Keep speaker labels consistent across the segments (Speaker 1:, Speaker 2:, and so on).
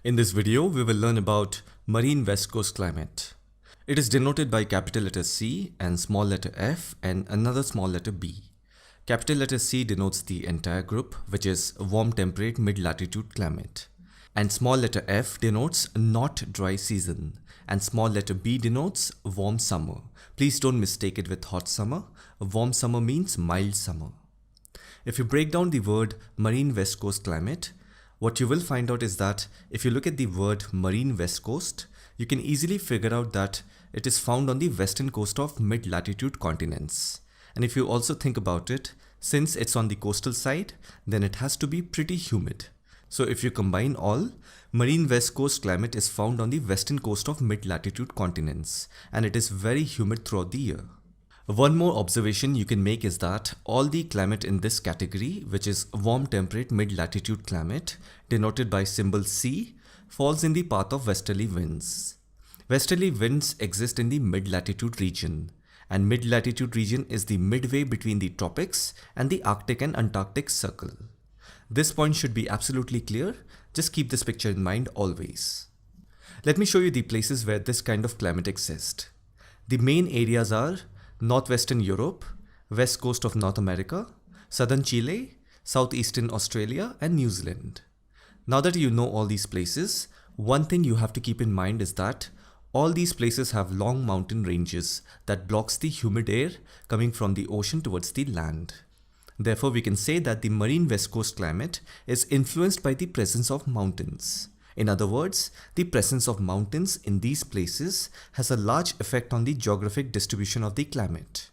Speaker 1: In this video, we will learn about marine west coast climate. It is denoted by capital letter C and small letter F and another small letter B. Capital letter C denotes the entire group, which is warm temperate mid-latitude climate. And small letter F denotes not dry season. And small letter B denotes warm summer. Please don't mistake it with hot summer. Warm summer means mild summer. If you break down the word marine west coast climate, what you will find out is that if you look at the word marine west coast, you can easily figure out that it is found on the western coast of mid-latitude continents. And if you also think about it, since it's on the coastal side, then it has to be pretty humid. So if you combine all, marine west coast climate is found on the western coast of mid-latitude continents, and it is very humid throughout the year. One more observation you can make is that all the climate in this category, which is warm temperate mid-latitude climate, denoted by symbol C, falls in the path of westerly winds. Westerly winds exist in the mid-latitude region, and mid-latitude region is the midway between the tropics and the Arctic and Antarctic circle. This point should be absolutely clear. Just keep this picture in mind always. Let me show you the places where this kind of climate exists. The main areas are northwestern Europe, west coast of North America, southern Chile, southeastern Australia, and New Zealand. Now that you know all these places, one thing you have to keep in mind is that all these places have long mountain ranges that blocks the humid air coming from the ocean towards the land. Therefore, we can say that the marine west coast climate is influenced by the presence of mountains. In other words, the presence of mountains in these places has a large effect on the geographic distribution of the climate.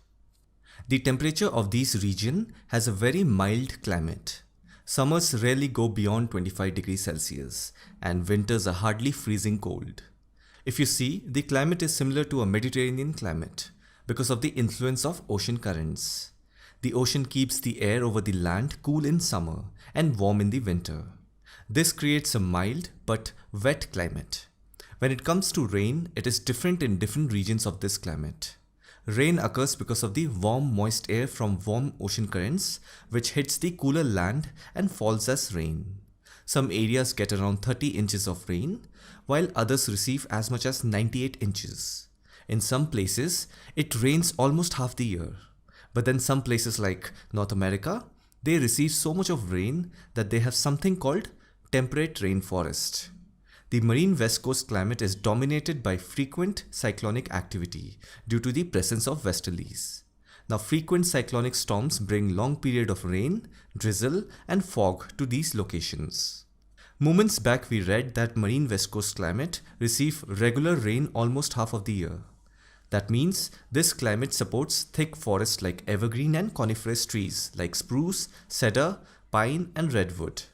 Speaker 1: The temperature of this region has a very mild climate. Summers rarely go beyond 25 degrees Celsius, and winters are hardly freezing cold. If you see, the climate is similar to a Mediterranean climate because of the influence of ocean currents. The ocean keeps the air over the land cool in summer and warm in the winter. This creates a mild but wet climate. When it comes to rain, it is different in different regions of this climate. Rain occurs because of the warm moist air from warm ocean currents, which hits the cooler land and falls as rain. Some areas get around 30 inches of rain, while others receive as much as 98 inches. In some places, it rains almost half the year. But then some places like North America, they receive so much of rain that they have something called temperate rainforest. The marine west coast climate is dominated by frequent cyclonic activity due to the presence of westerlies. Now, frequent cyclonic storms bring long period of rain, drizzle, and fog to these locations. Moments back we read that marine west coast climate receive regular rain almost half of the year. That means this climate supports thick forests like evergreen and coniferous trees like spruce, cedar, pine, and redwood.